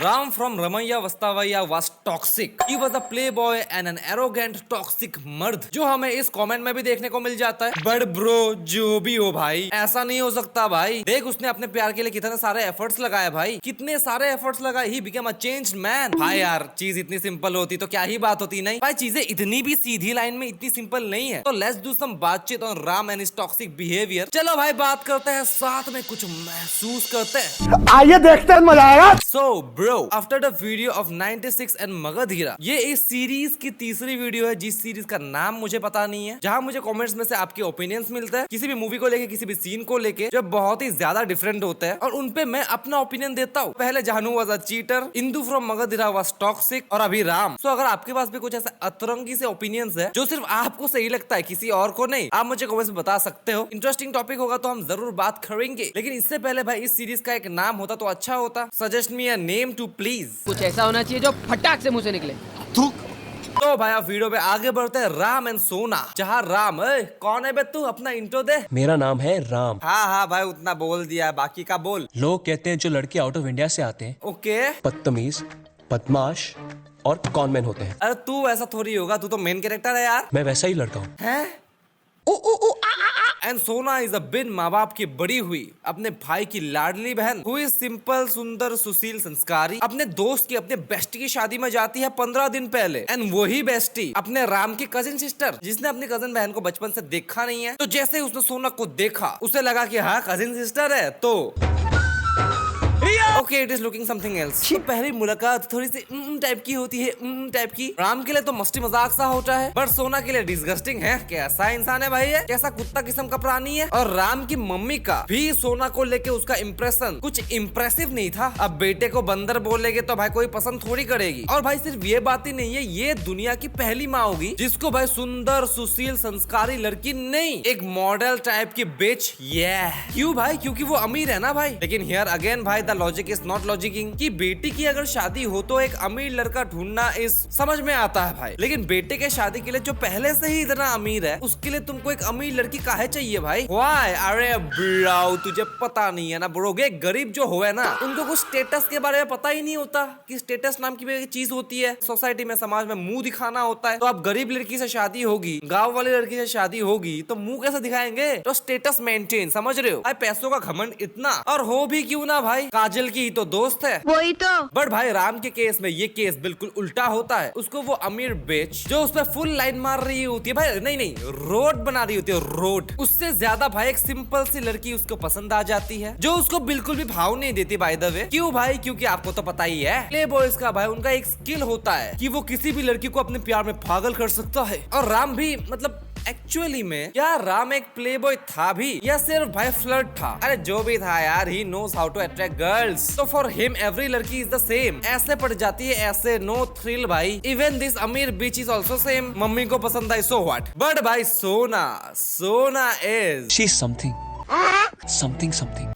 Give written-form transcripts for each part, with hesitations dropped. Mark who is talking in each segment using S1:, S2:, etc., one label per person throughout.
S1: Ram from Ramaiya Vastavaiya was toxic. He was a playboy and an arrogant toxic मर्द जो हमें इस comment में भी देखने को मिल जाता है। बट ब्रो जो भी हो भाई, ऐसा नहीं हो सकता भाई। देख उसने अपने प्यार के लिए कितने सारे एफर्ट्स लगाए भाई, कितने सारे एफर्ट्स लगाए। He became a changed man. भाई यार चीज इतनी सिंपल होती तो क्या ही बात होती। नहीं भाई, चीजें इतनी भी सीधी लाइन में इतनी सिंपल नहीं है। तो लेट्स डू सम बातचीत on Ram and his toxic behaviour. चलो भाई बात करते हैं, साथ में कुछ महसूस करते हैं।
S2: आइए देखते हैं, मजा आएगा।
S1: So bro, after the video of 96 and Magadheera, ये इस सीरीज की तीसरी वीडियो है जिस सीरीज का नाम मुझे पता नहीं है, जहां मुझे कमेंट्स में से आपके ओपिनियंस मिलते हैं किसी भी मूवी को लेके, किसी भी सीन को लेके, जो बहुत ही ज्यादा डिफरेंट होते हैं और उनपे मैं अपना ओपिनियन देता हूँ। पहले जानू was a cheater, Indu from Magadheera was toxic और अभी राम। So अगर आपके पास भी कुछ ऐसे अतरंगी से ओपिनियंस है जो सिर्फ आपको सही लगता है, किसी और को नहीं, आप मुझे कमेंट्स में बता सकते हो। इंटरेस्टिंग टॉपिक होगा तो हम जरूर बात करेंगे, लेकिन इससे पहले भाई इस सीरीज का एक नाम होता तो अच्छा होता। Suggest me a name too please.
S3: कुछ ऐसा होना चाहिए जो फटाक से मुंह से निकले।
S1: तो भाई आप वीडियो पे आगे बढ़ते हैं। राम एंड सोना, जहाँ राम कौन है बे तू, अपना इंट्रो दे।
S4: मेरा नाम है राम।
S1: हाँ भाई उतना बोल दिया है, बाकी का बोल।
S4: लोग कहते हैं जो लड़के आउट ऑफ इंडिया से आते हैं
S1: ओके।
S4: बदतमीज, बदमाश और कॉनमैन होते हैं।
S1: अरे तू ऐसा थोड़ी होगा, तू तो मेन कैरेक्टर है यार।
S4: मैं वैसा ही लड़का हूँ।
S1: हैं? एंड सोना इज अ बिन माँ बाप की बड़ी हुई अपने भाई की लाडली बहन, हु इज सिंपल, सुंदर, सुशील, संस्कारी। अपने दोस्त की, अपने बेस्टी की शादी में जाती है 15 दिन पहले। एंड वही बेस्टी अपने राम की कजिन सिस्टर, जिसने अपनी कजिन बहन को बचपन से देखा नहीं है। तो जैसे ही उसने सोना को देखा, उसे लगा कि हाँ कजिन सिस्टर है, तो okay it is looking something else. तो पहली मुलाकात थोड़ी सी टाइप की होती है, टाइप की। राम के लिए तो मस्ती मजाक सा होता है, बट सोना के लिए डिस्गस्टिंग है। कैसा इंसान है भाई ये, कैसा कुत्ता किस्म का प्राणी है। और राम की मम्मी का भी सोना को लेके उसका इम्प्रेशन कुछ इम्प्रेसिव नहीं था। अब बेटे को बंदर बोलेगे तो भाई कोई पसंद थोड़ी करेगी। और भाई सिर्फ ये बात ही नहीं है, ये दुनिया की पहली माँ होगी जिसको भाई सुंदर, सुशील, संस्कारी लड़की नहीं, एक मॉडल टाइप की बिच। क्यों भाई? क्योंकि वो अमीर है ना भाई। लेकिन हियर अगेन भाई द लॉजिक इज नॉट लॉजिकिंग कि बेटी की अगर शादी हो तो एक अमीर लड़का ढूंढना इस समझ में आता है भाई, लेकिन बेटे के शादी के लिए जो पहले से ही इतना अमीर है, उसके लिए तुमको एक अमीर लड़की काहे चाहिए भाई? व्हाई? अरे ब्रो तुझे पता नहीं है ना ब्रो, गरीब जो हो है ना, उनको कुछ स्टेटस के बारे में पता ही नहीं होता कि स्टेटस नाम की चीज होती है। सोसाइटी में, समाज में मुंह दिखाना होता है। तो अब गरीब लड़की से शादी होगी, गाँव वाली लड़की से शादी होगी, तो मुंह कैसे दिखाएंगे? तो स्टेटस मेंटेन, समझ रहे हो भाई? पैसों का घमंड इतना, और हो भी क्यों ना भाई, काजल की तो दोस्त है
S5: वही तो।
S1: बट भाई राम के केस में ये केस बिल्कुल उल्टा होता है। उसको वो अमीर बेच जो उस पर फुल लाइन मार रही होती है भाई, नहीं रोड बना रही होती है, रोड, उससे ज्यादा भाई एक सिंपल सी लड़की उसको पसंद आ जाती है जो उसको बिल्कुल भी भाव नहीं देती। बाय द वे क्यों भाई? क्योंकि आपको तो पता ही है, प्ले बॉयज का भाई उनका एक स्किल होता है कि वो किसी भी लड़की को अपने प्यार में पागल कर सकता है। और राम भी, मतलब एक्चुअली में क्या राम एक प्लेबॉय था भी या सिर्फ भाई फ्लर्ट था? अरे जो भी था यार, he knows how to attract girls. तो फॉर हिम एवरी लड़की इज द सेम। ऐसे पड़ जाती है ऐसे, नो थ्रिल भाई। इवन दिस अमीर bitch is also same. Mummy को पसंद आई, सो व्हाट। बट भाई Sona is
S4: she is something.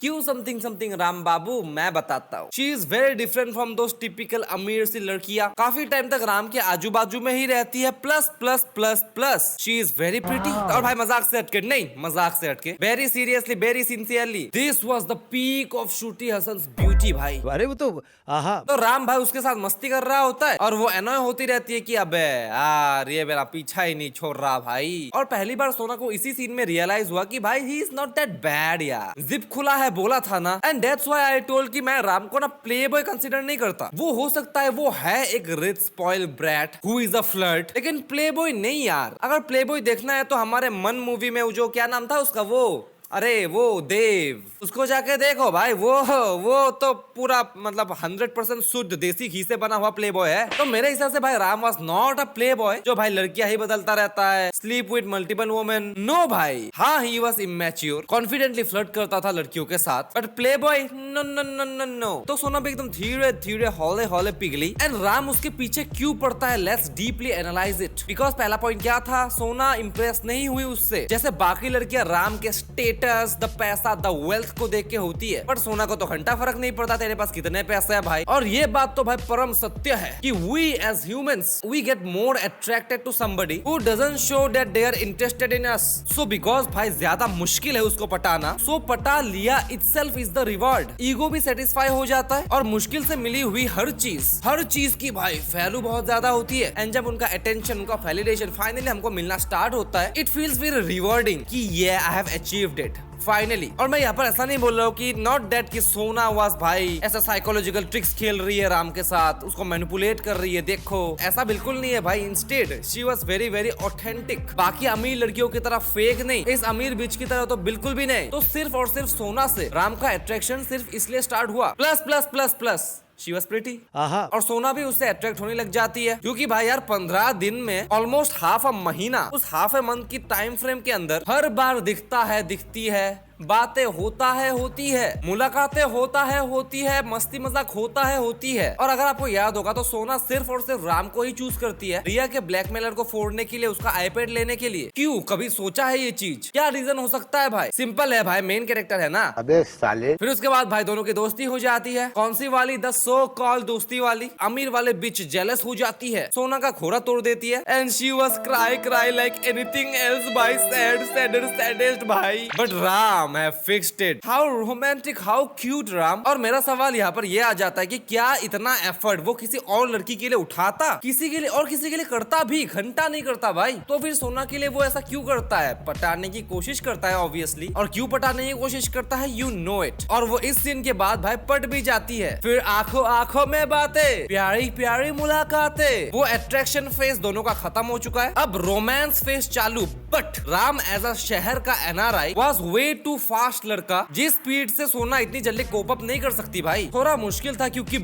S1: क्यों समथिंग राम बाबू? मैं बताता हूँ। She is very different from those typical अमीर सी लड़कियाँ। काफी टाइम तक राम के आजू बाजू में ही रहती है, plus plus plus plus she is very pretty. और भाई मजाक से हटके नहीं, मजाक से हटके, very seriously, very sincerely, this was the peak of Shruti Hassan's beauty भाई।
S2: अरे वो तो आहा।
S1: तो राम भाई उसके साथ मस्ती कर रहा होता है और वो एनॉय होती रहती है कि अबे यार ये मेरा पीछा ही नहीं छोड़ रहा भाई। और पहली बार सोना को इसी सीन में रियलाइज हुआ कि भाई he is not that bad यार। जिप खुला है बोला था ना, and that's why I told कि मैं राम को ना प्ले बॉय कंसीडर नहीं करता। वो हो सकता है वो है एक rich spoil brat who is a flirt, लेकिन प्ले बॉय नहीं यार। अगर प्ले बॉय देखना है तो हमारे मन मूवी में जो क्या नाम था उसका, वो अरे वो देव, उसको जाके देखो भाई। वो तो पूरा मतलब 100% शुद्ध देसी घी से बना हुआ प्ले बॉय है। तो मेरे हिसाब से भाई Ram was not a playboy जो भाई लड़कियां ही बदलता रहता है, sleep with multiple women. No भाई, हाँ he was immature, confidently flirt करता था लड़कियों के साथ, but playboy no no no no no. तो सोना भी एकदम धीरे धीरे हौले हौले पिघली। एंड राम उसके पीछे क्यों पड़ता है? Let's deeply analyse it. Because पहला पॉइंट क्या था, सोना इंप्रेस नहीं हुई उससे जैसे बाकी लड़कियां राम के स्टेट स्टेटस, द पैसा, द वेल्थ को देख के होती है, बट सोना को तो घंटा फर्क नहीं पड़ता तेरे पास कितने पैसे है भाई। और ये बात तो भाई परम सत्य है कि we as humans we get more attracted to somebody who doesn't show that they are interested in us. So because भाई ज्यादा मुश्किल है उसको पटाना, सो पटा लिया itself is the reward. Ego भी सेटिस्फाई हो जाता है और मुश्किल से मिली हुई हर चीज की भाई वैल्यू बहुत ज्यादा होती है। एंड जब उनका अटेंशन, उनका वैलिडेशन फाइनली हमको मिलना स्टार्ट होता है, इट फील्स वेरी रिवॉर्डिंग कि ये I have achieved it finally. और मैं यहाँ पर ऐसा नहीं बोल रहा हूँ कि नॉट दैट कि सोना वाज भाई ऐसा साइकोलॉजिकल ट्रिक्स खेल रही है राम के साथ, उसको मैनिपुलेट कर रही है, देखो ऐसा बिल्कुल नहीं है भाई। Instead she was very very authentic, बाकी अमीर लड़कियों की तरह फेक नहीं, इस अमीर बीच की तरह तो बिल्कुल भी नहीं। तो सिर्फ और सिर्फ सोना से राम का अट्रैक्शन सिर्फ इसलिए स्टार्ट हुआ, plus plus plus plus She was pretty। और सोना भी उससे अट्रैक्ट होने लग जाती है, क्योंकि भाई यार 15 दिन में ऑलमोस्ट हाफ अ महीना, उस हाफ अ मंथ की टाइम फ्रेम के अंदर हर बार दिखती है, बातें होता है होती है, मुलाकातें होता है होती है, मस्ती मजाक होता है होती है। और अगर आपको याद होगा तो सोना सिर्फ और सिर्फ राम को ही चूज करती है रिया के ब्लैकमेलर को फोड़ने के लिए, उसका आईपैड लेने के लिए। क्यों, कभी सोचा है ये चीज? क्या रीजन हो सकता है भाई? सिंपल है भाई, मेन कैरेक्टर है ना।
S2: अबे साले।
S1: फिर उसके बाद भाई दोनों की दोस्ती हो जाती है। कौन सी वाली? द सो कॉल दोस्ती वाली। अमीर वाले बीच जेलस हो जाती है, सोना का खोरा तोड़ देती है, and she was cry like anything else भाई, सैडेस्ट भाई। बट राम है fixed it. How romantic, how cute Ram. और मेरा सवाल यहाँ पर ये आ जाता है कि क्या इतना एफर्ट वो किसी और लड़की के लिए उठाता, किसी के लिए और किसी के लिए करता भी, घंटा नहीं करता भाई। तो फिर सोना के लिए वो ऐसा क्यों करता है? पटाने की कोशिश करता है ऑब्वियसली। और क्यों पटाने की कोशिश करता है? You know it. और वो इस सीन के बाद भाई पट भी जाती है। फिर आंखों में बातें, प्यारी प्यारी मुलाकातें, वो अट्रैक्शन फेस दोनों का खत्म हो चुका है, अब रोमांस फेस चालू। बट राम एज अ शहर का NRI was way too fast लड़का, जिस स्पीड से सोना इतनी जल्दी कोप अप नहीं कर सकती भाई, थोड़ा मुश्किल था। क्योंकि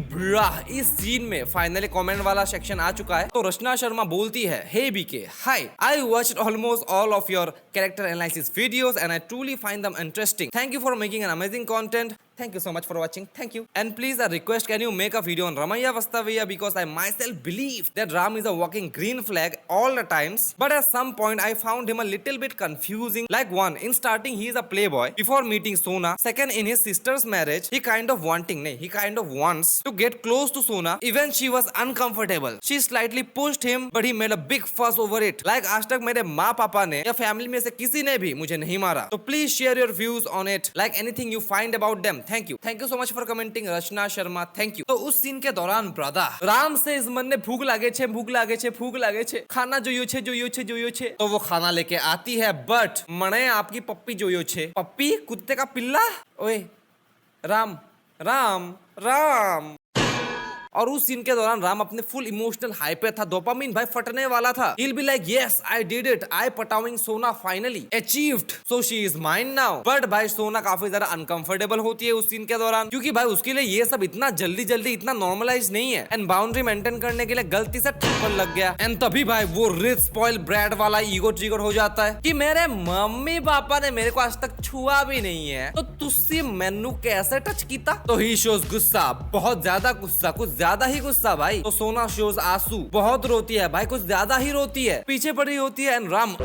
S1: इस सीन में फाइनली कमेंट वाला सेक्शन आ चुका है। तो रचना शर्मा बोलती है, hey BK, hi, I watched almost all of your character analysis videos and I truly find them interesting. Thank you for making an amazing content. Thank you so much for watching. Thank you. And please, a request: can you make a video on Ramaiya Vastavaiya, because I myself believe that Ram is a walking green flag all the times. But at some point, I found him a little bit confusing. Like one, in starting, he is a playboy before meeting Sona. Second, in his sister's marriage, he kind of wants to get close to Sona. Even she was uncomfortable. She slightly pushed him, but he made a big fuss over it. Like आज तक मेरे माँ पापा ने या family में से किसी ने भी मुझे नहीं मारा. So please share your views on it. Like anything you find about them. Thank you so much for commenting, Rachna Sharma. Thank you. तो उस सीन के दौरान ब्रदर राम से इस मन ने भूख लागे छे, खाना जोयो छे। तो वो खाना लेके आती है, बट मने आपकी पप्पी जोयो छे। पप्पी कुत्ते का पिल्ला। ओए राम। और उस सीन के दौरान राम अपने फुल इमोशनल हाई पे था, डोपामिन भाई फटने वाला था। He'll be like, yes, I did it. I पटाविंग सोना finally achieved. So she is mine now. But भाई सोना काफी ज्यादा अनकंफर्टेबल होती है उस सीन के दौरान, क्योंकि भाई उसके लिए ये सब इतना जल्दी इतना नॉर्मलाइज नहीं है। एंड बाउंड्री मेंटेन करने के लिए गलती से ठप्पड़ लग गया। एंड तभी भाई वो रिच स्पॉइल ब्रैड वाला ईगो ट्रिगर हो जाता है कि मेरे मम्मी पापा ने मेरे को आज तक छुआ भी नहीं है, तो तुसी मैनू कैसे टच कीता? तो ही शोज गुस्सा, बहुत ज्यादा गुस्सा, कुछ ज्यादा ही गुस्सा भाई। तो सोना शोज आंसू, बहुत रोती है भाई, कुछ ज्यादा ही रोती है, पीछे पड़ी होती है। And Ram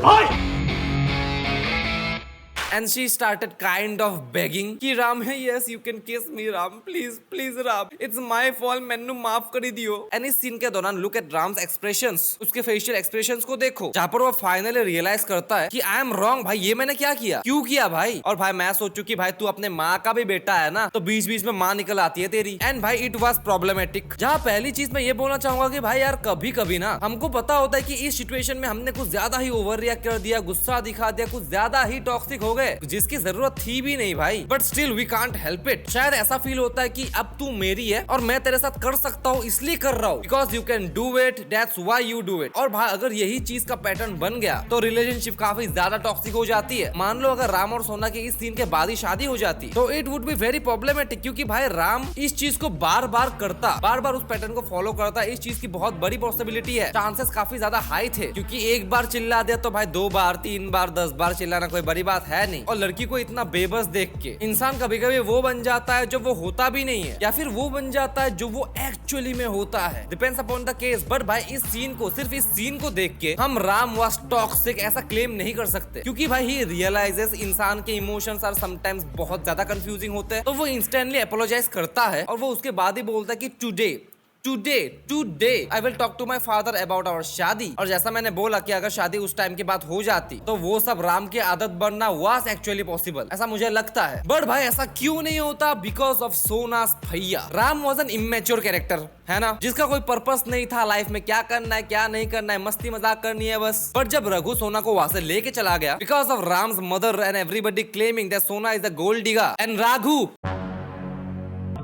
S1: and she started kind of begging कि राम है, yes you can kiss me Ram, please Ram, it's my fault, मैनू माफ कर दियो। एंड इस सीन के दौरान लुक एट राम्स एक्सप्रेशंस, उसके फेशियल एक्सप्रेशंस को देखो, जहाँ पर वो फाइनली रियलाइज करता है कि आई एम रॉन्ग भाई, ये मैंने क्या किया, क्यों किया भाई। और भाई मैं सोचू कि भाई तू अपने माँ का भी बेटा है ना, तो बीच में माँ निकल आती है तेरी। एंड भाई इट वॉज प्रॉब्लमेटिक। जहाँ पहली चीज मैं ये बोलना चाहूंगा कि भाई यार कभी ना हमको पता होता है कि इस सिचुएशन में हमने कुछ ज्यादा ही ओवर रिएक्ट कर दिया, गुस्सा दिखा दिया, कुछ ज्यादा ही टॉक्सिक हो गए, जिसकी जरूरत थी भी नहीं भाई। But still we can't help it. शायद ऐसा फील होता है कि अब तू मेरी है और मैं तेरे साथ कर सकता हूँ, इसलिए कर रहा हूँ, because you can do it, that's why you do it. और भाई अगर यही चीज का पैटर्न बन गया तो रिलेशनशिप काफी ज्यादा टॉक्सिक हो जाती है। मान लो अगर राम और सोना की इस सीन के बाद ही शादी हो जाती तो it would be very problematic, क्योंकि भाई राम इस चीज को बार बार उस पैटर्न को फॉलो करता। इस चीज की बहुत बड़ी पॉसिबिलिटी है, चांसेस काफी ज्यादा हाई थे, क्योंकि एक बार चिल्ला दिया तो भाई 2 बार 3 बार 10 बार चिल्लाना कोई बड़ी बात है नहीं। और लड़की को इतना बेबस देख के इंसान कभी कभी वो बन जाता है जो वो होता भी नहीं है, या फिर वो बन जाता है जो वो एक्चुअली में होता है। Depends upon the case. But भाई इस सीन को, सिर्फ इस सीन को देख के हम राम वाज टॉक्सिक ऐसा क्लेम नहीं कर सकते, क्योंकि भाई ही रियलाइजेस इंसान के इमोशंस आर समटाइम्स बहुत ज्यादा कंफ्यूजिंग होते हैं। तो वो इंस्टेंटली अपोलोजाइज करता है और वो उसके बाद ही बोलता है कि today I will talk to my father about our शादी। और जैसा मैंने बोला कि अगर शादी उस टाइम के बाद हो जाती तो वो सब राम की आदत बनना वाज एक्चुअली पॉसिबल, ऐसा मुझे लगता है। बट भाई ऐसा क्यों नहीं होता? बिकॉज ऑफ सोनास भैया। Ram was an immature character, है ना, जिसका कोई पर्पस नहीं था लाइफ में, क्या करना है क्या नहीं करना है, मस्ती मजाक करनी है बस। पर जब रघु सोना को वहां से लेके चला गया because of Ram's mother and everybody claiming that Sona is the gold digger and Raghu,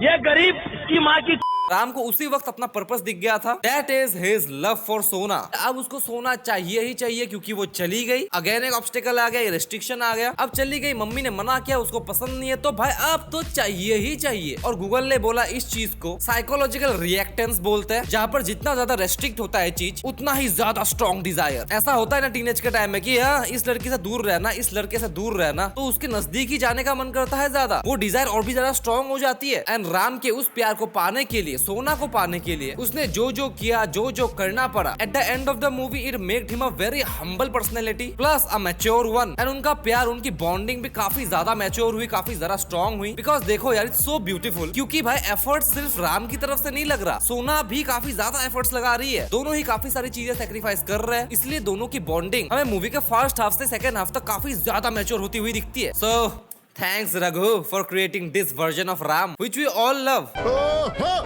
S2: ये गरीब की माँ की
S1: राम को उसी वक्त अपना पर्पस दिख गया था, that is his love for सोना। अब उसको सोना चाहिए ही चाहिए, क्योंकि वो चली गई, अगेन एक ऑब्स्टिकल आ गया, रेस्ट्रिक्शन आ गया, अब चली गई, मम्मी ने मना किया, उसको पसंद नहीं है, तो भाई अब तो चाहिए ही चाहिए। और गूगल ने बोला इस चीज को साइकोलॉजिकल रिएक्टेंस बोलते हैं, जहाँ पर जितना ज्यादा रेस्ट्रिक्ट होता है चीज उतना ही ज्यादा स्ट्रॉन्ग डिजायर। ऐसा होता है ना टीनेज के टाइम में कि हाँ इस लड़की से दूर रहना, इस लड़के से दूर रहना, तो उसके नजदीक ही जाने का मन करता है ज्यादा, वो डिजायर और भी ज्यादा स्ट्रॉन्ग हो जाती है। एंड राम के उस प्यार को पाने के लिए, सोना को पाने के लिए उसने जो जो किया, जो जो करना पड़ा, at the end of the movie it made him a very humble personality plus a mature one. And उनका प्यार, उनकी बॉन्डिंग भी काफी ज्यादा मैच्योर हुई, काफी ज्यादा स्ट्रॉन्ग हुई। बिकॉज देखो यार इट्स सो ब्यूटीफुल, क्योंकि भाई एफर्ट सिर्फ राम की तरफ से नहीं लग रहा, सोना भी काफी ज्यादा एफर्ट्स लगा रही है, दोनों ही काफी सारी चीजें सेक्रीफाइस कर रहे हैं, इसलिए दोनों की बॉन्डिंग हमें मूवी के फर्स्ट हाफ से सेकंड हाफ तक काफी ज्यादा मैच्योर होती हुई दिखती है। So thanks Raghu for creating this version of Ram which we all love.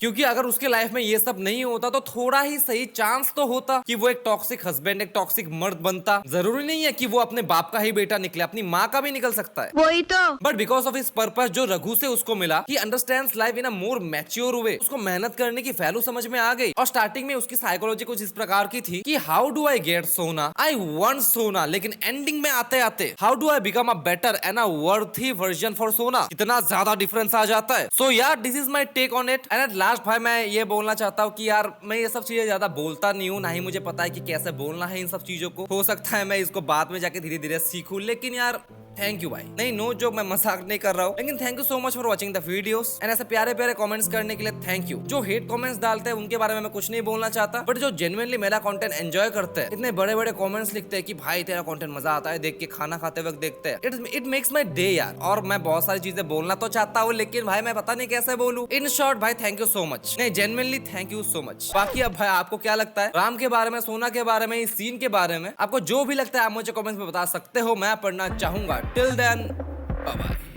S1: क्योंकि अगर उसके लाइफ में ये सब नहीं होता तो थोड़ा ही सही चांस तो होता कि वो एक टॉक्सिक हस्बैंड, एक टॉक्सिक मर्द बनता। जरूरी नहीं है कि वो अपने बाप का ही बेटा निकले, अपनी माँ का भी निकल सकता है।
S5: वही तो।
S1: बट बिकॉज ऑफ इस पर्पस जो रघु से उसको मिला, he understands life in a more mature way, उसको मेहनत करने की वैल्यू समझ में आ गई। और स्टार्टिंग में उसकी साइकोलॉजी कुछ इस प्रकार की थी कि हाउ डू आई गेट सोना, आई वांट सोना, लेकिन एंडिंग में आते आते how do I become a better and a worthy version for Sona, कितना ज्यादा डिफरेंस आ जाता है। सो यार this is my take on it. And at last भाई मैं ये बोलना चाहता हूँ कि यार मैं ये सब चीजें ज्यादा बोलता नहीं हूँ, ना ही मुझे पता है कि कैसे बोलना है इन सब चीजों को। हो सकता है मैं इसको बाद में जाके धीरे धीरे सीखूं, लेकिन यार थैंक यू भाई। नहीं नो जोक, मैं मजाक नहीं कर रहा हूँ, लेकिन thank you so much for watching the videos and ऐसे प्यारे प्यारे कमेंट्स करने के लिए थैंक यू। जो हेट कमेंट्स डालते हैं उनके बारे में मैं कुछ नहीं बोलना चाहता, बट जो जेन्युइनली मेरा कंटेंट एंजॉय करते हैं, इतने बड़े बड़े कमेंट्स लिखते हैं कि भाई तेरा कंटेंट मजा आता है देख के, खाना खाते वक्त देखते हैं, इट मेक्स माई डे यार। और मैं बहुत सारी चीजें बोलना तो चाहता हूँ, लेकिन भाई मैं पता नहीं कैसे बोलूं। इन शॉर्ट भाई थैंक यू सो मच, नहीं genuinely thank you so much. बाकी अब भाई आपको क्या लगता है राम के बारे में, सोना के बारे में, इस सीन के बारे में, आपको जो भी लगता है आप मुझे कमेंट्स में बता सकते हो, मैं पढ़ना चाहूंगा। Till then bye bye.